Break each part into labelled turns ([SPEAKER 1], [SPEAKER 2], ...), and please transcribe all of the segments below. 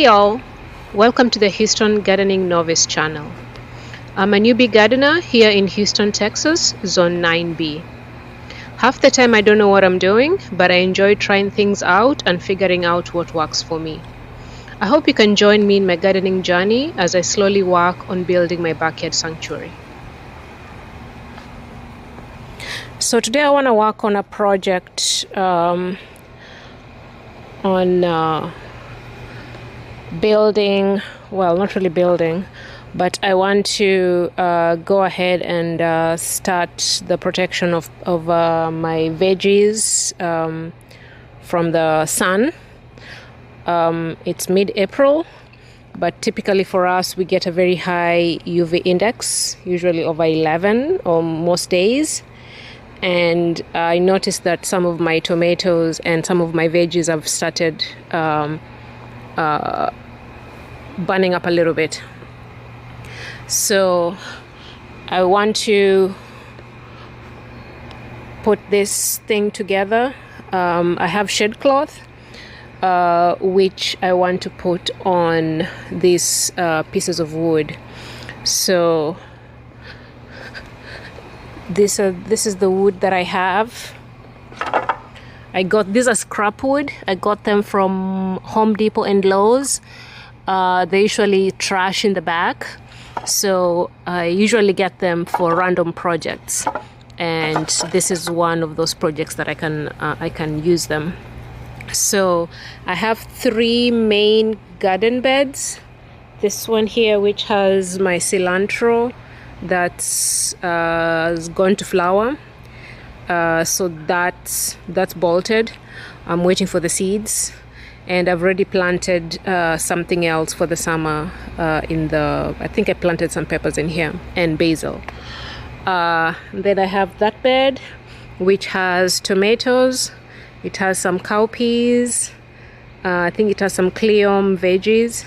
[SPEAKER 1] Hey y'all, welcome to the Houston Gardening Novice channel. I'm a newbie gardener here in Houston, Texas, Zone 9B. Half the time I don't know what I'm doing, but I enjoy trying things out and figuring out what works for me. I hope you can join me in my gardening journey as I slowly work on building my backyard sanctuary. So today I want to work on a project on building, well, not really building, but I want to go ahead and start the protection of my veggies from the sun. It's mid-April, but typically for us we get a very high UV index, usually over 11 on most days. And I noticed that some of my tomatoes and some of my veggies have started burning up a little bit. So I want to put this thing together. I have shed cloth which I want to put on these pieces of wood. So this is the wood that I have. I got these are scrap wood. I got them from Home Depot and Lowe's. They usually trash in the back, so I usually get them for random projects, and this is one of those projects that I can use them. So I have 3 main garden beds. This one here, which has my cilantro that's gone to flower. So that's bolted. I'm waiting for the seeds, and I've already planted something else for the summer I think I planted some peppers in here and basil. Then I have that bed which has tomatoes. It has some cowpeas. I think it has some Cleome veggies,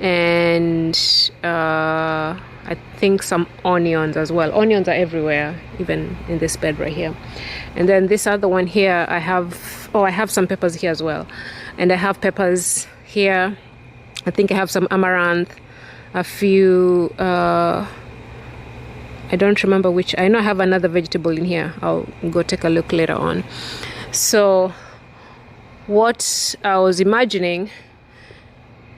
[SPEAKER 1] and I think some onions as well. Onions are everywhere, even in this bed right here. And then this other one here, I have some peppers here as well. And I have peppers here. I think I have some amaranth, a few, I don't remember which. I know I have another vegetable in here. I'll go take a look later on. So what I was imagining,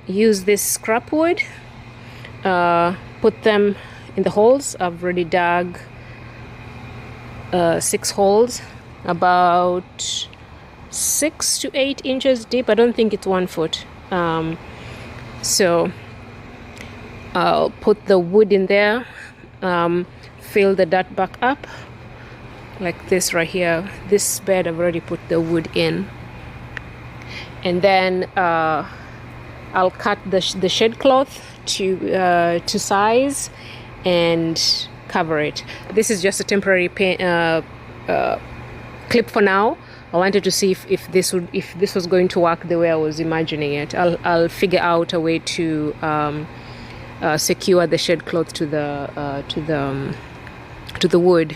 [SPEAKER 1] use this scrap wood, put them in the holes. I've already dug 6 holes, about 6 to 8 inches deep. I don't think it's 1 foot. So I'll put the wood in there, fill the dirt back up like this right here. This bed I've already put the wood in, and then I'll cut the shed cloth to size and cover it. This is just a temporary clip for now. I wanted to see if this was going to work the way I was imagining it. I'll figure out a way to secure the shed cloth to the wood.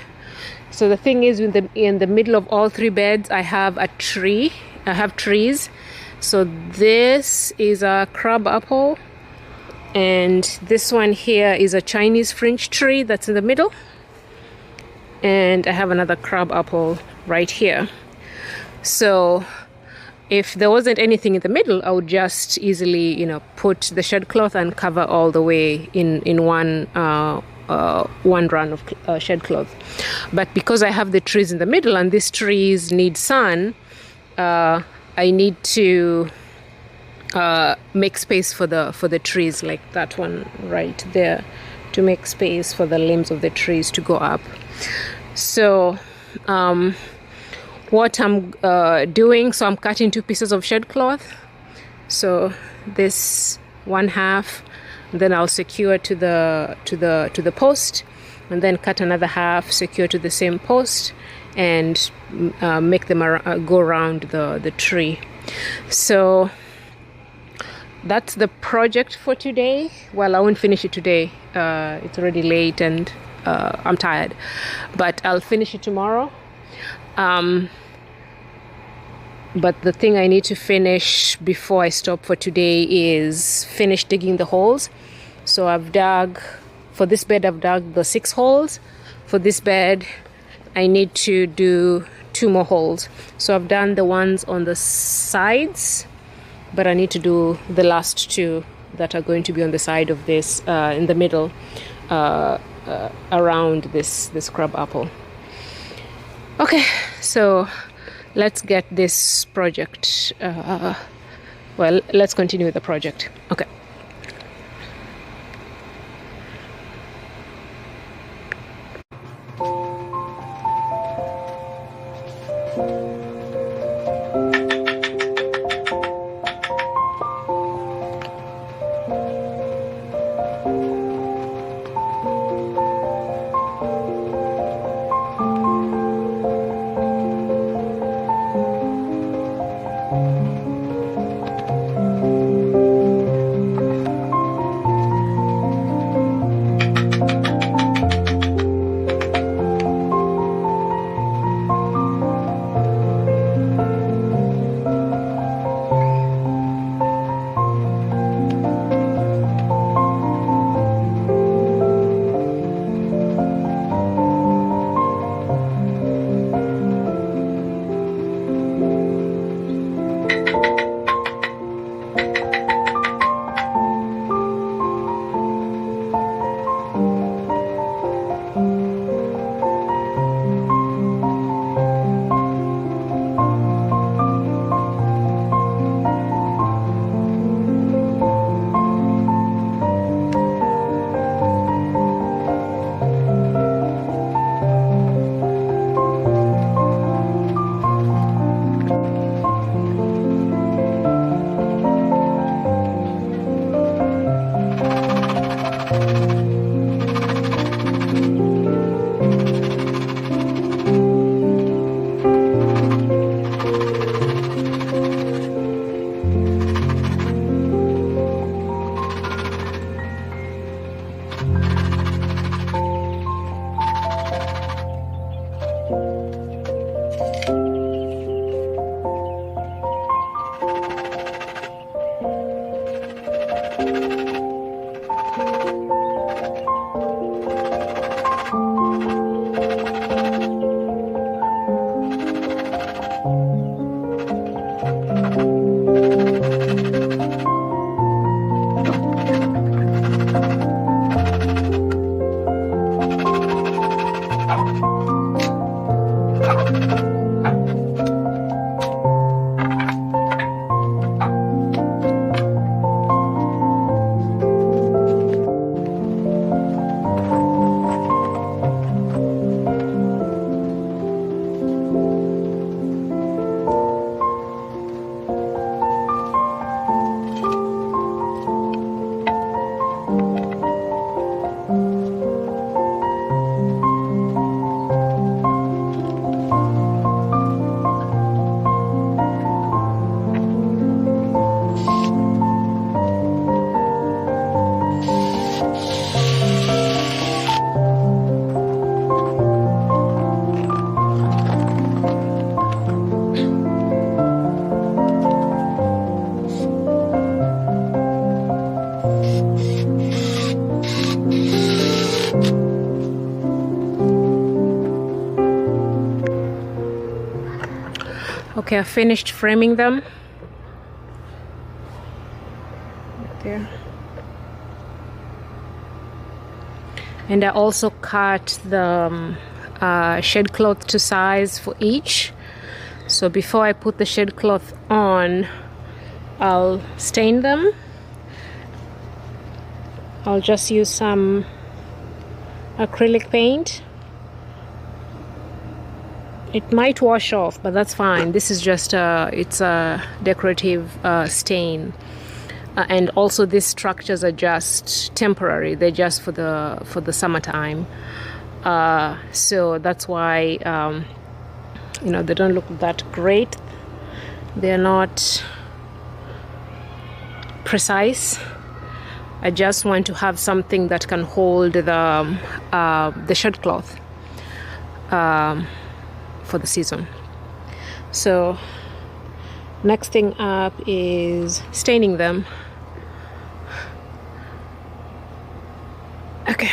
[SPEAKER 1] So the thing is, in the middle of all 3 beds, I have a tree. I have trees. So this is a crab apple, and this one here is a Chinese fringe tree that's in the middle, and I have another crab apple right here. So if there wasn't anything in the middle, I would just easily, put the shed cloth and cover all the way in one run of shed cloth. But because I have the trees in the middle and these trees need sun, I need to make space for the trees, like that one right there, to make space for the limbs of the trees to go up. So what I'm doing, so I'm cutting 2 pieces of shed cloth. So this 1/2, then I'll secure to the post, and then cut another half, secure to the same post, and make them go around the tree. So that's the project for today. Well, I won't finish it today. It's already late and I'm tired, but I'll finish it tomorrow. But the thing I need to finish before I stop for today is finish digging the holes. So I've dug, for this bed I've dug the 6 holes. For this bed I need to do 2 more holes. So I've done the ones on the sides, but I need to do the last 2 that are going to be on the side of this, in the middle, around this crab apple. Okay, so let's get this project, well, let's continue with the project. Okay. Okay, I finished framing them. Right there. And I also cut the shed cloth to size for each. So before I put the shed cloth on, I'll stain them. I'll just use some acrylic paint. It might wash off, but that's fine. This is just it's a decorative stain, and also these structures are just temporary. They're just for the summertime. So that's why you know, they don't look that great. They're not precise. I just want to have something that can hold the shed cloth for the season. So Next thing up is staining them. Okay.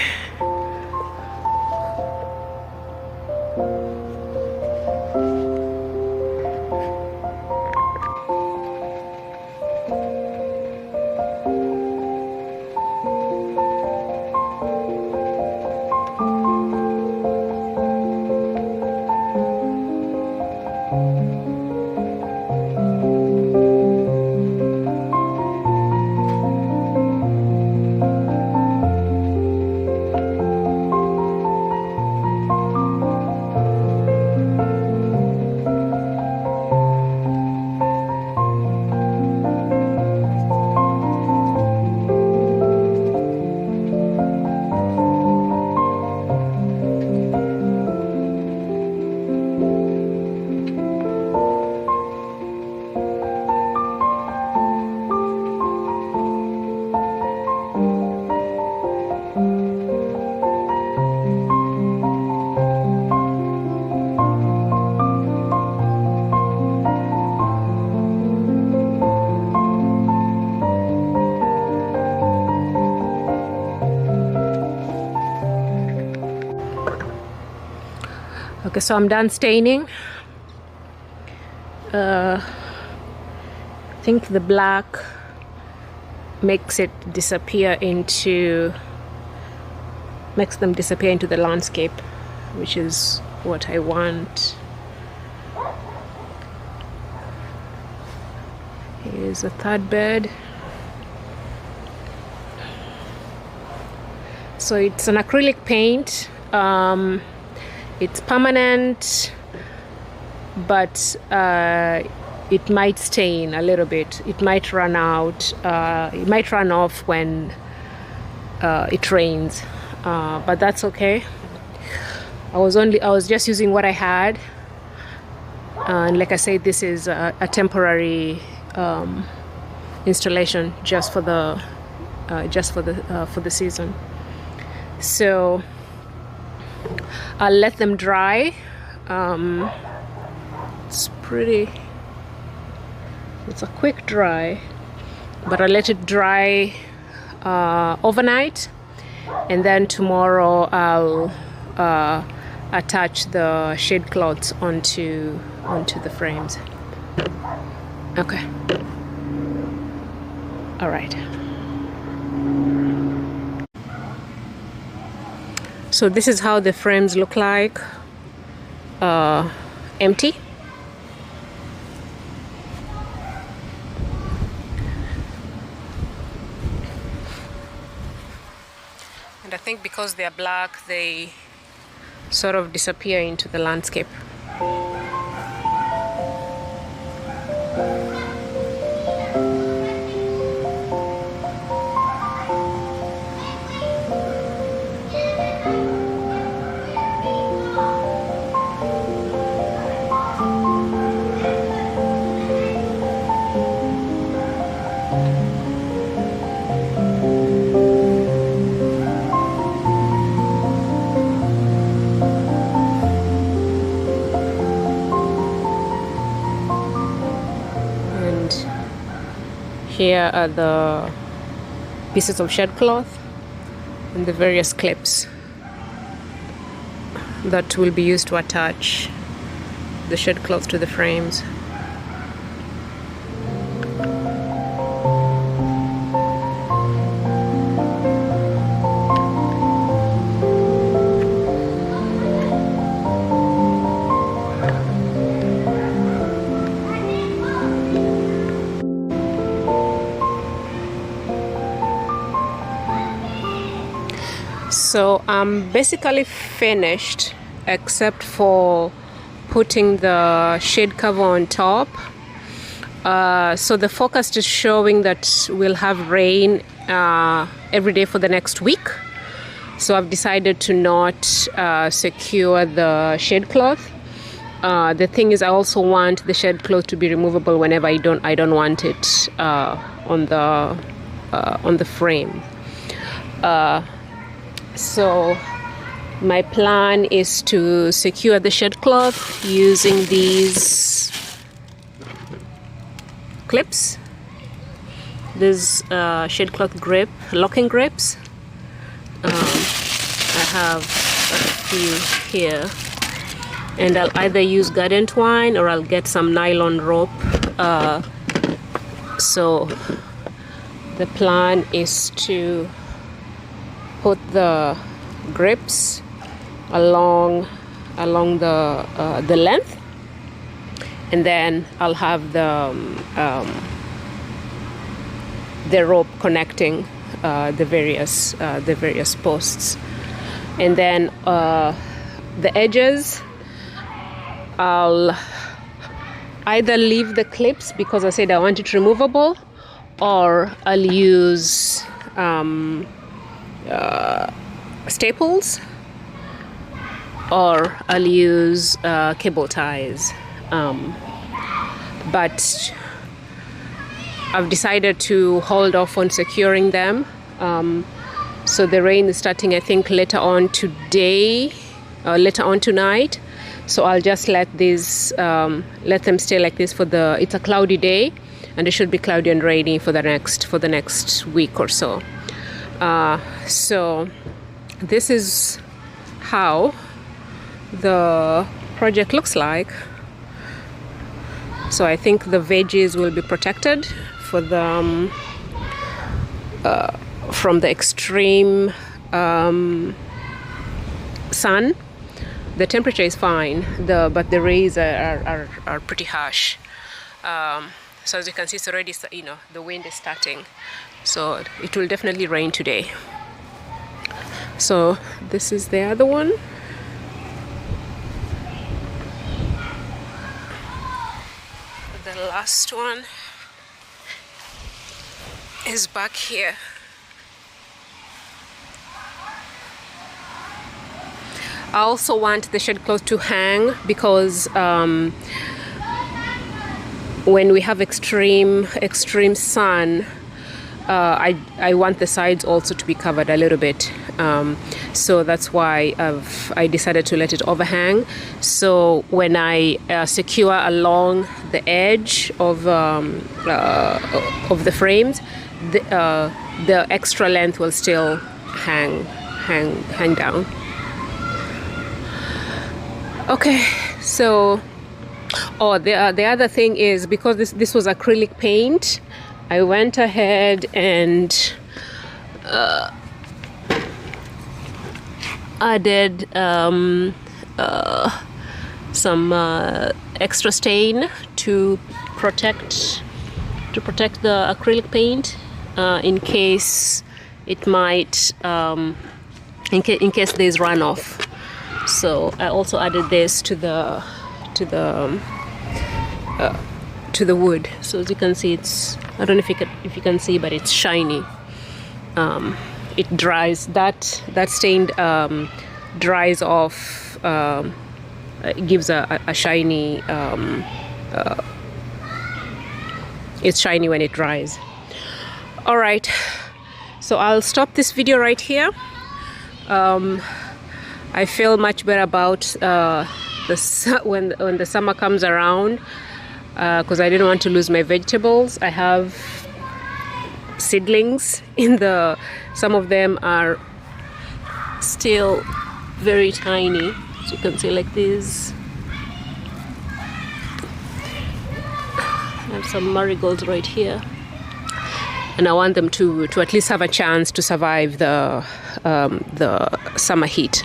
[SPEAKER 1] Okay, so I'm done staining. I think the black makes them disappear into the landscape, which is what I want. Here's a third bed. So it's an acrylic paint. It's permanent, but it might stain a little bit. It might run out. It might run off when it rains, but that's okay. I was just using what I had, and like I said, this is a temporary installation just for the season. So I'll let them dry. It's a quick dry, but I'll let it dry overnight, and then tomorrow I'll attach the shade cloths onto the frames. Okay. All right. So this is how the frames look like, empty. And I think because they are black, they sort of disappear into the landscape. Here are the pieces of shed cloth and the various clips that will be used to attach the shed cloth to the frames. So I'm basically finished except for putting the shade cover on top. So the forecast is showing that we'll have rain every day for the next week. So I've decided to not secure the shade cloth. The thing is, I also want the shade cloth to be removable whenever I don't want it on the frame. So my plan is to secure the shed cloth using these clips. These shade cloth grip locking grips. I have a few here, and I'll either use garden twine or I'll get some nylon rope. So the plan is to put the grips along the length, and then I'll have the rope connecting the various posts, and then the edges I'll either leave the clips because I said I want it removable, or I'll use staples, or I'll use cable ties, but I've decided to hold off on securing them. So the rain is starting, I think, later on today, later on tonight. So I'll just let them stay like this it's a cloudy day, and it should be cloudy and rainy for the next week or so. So this is how the project looks like. So I think the veggies will be protected from the extreme sun. The temperature is fine, but the rays are pretty harsh. So as you can see, it's already, the wind is starting. So it will definitely rain today. So this is the other one. The last one is back here. I also want the shade cloth to hang because when we have extreme sun, I want the sides also to be covered a little bit. So that's why I decided to let it overhang. So when I secure along the edge of the frames, the extra length will still hang down. Okay, so the other thing is, because this was acrylic paint, I went ahead and added some extra stain to protect the acrylic paint in case it might in case there's runoff. So I also added this to the wood. So as you can see, I don't know if you can see, but it's shiny. It dries. That stain dries off. It gives a shiny. It's shiny when it dries. All right. So I'll stop this video right here. I feel much better about when the summer comes around, because I didn't want to lose my vegetables. I have seedlings some of them are still very tiny, as you can see, like this. I have some marigolds right here, and I want them to at least have a chance to survive the summer heat.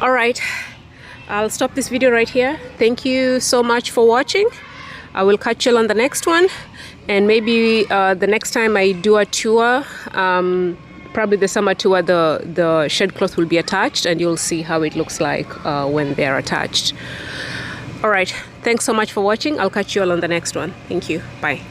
[SPEAKER 1] All right, I'll stop this video right here. Thank you so much for watching. I will catch you on the next one, and maybe the next time I do a tour, probably the summer tour, the shed cloth will be attached, and you'll see how it looks like when they're attached. All right, thanks so much for watching. I'll catch you all on the next one. Thank you. Bye.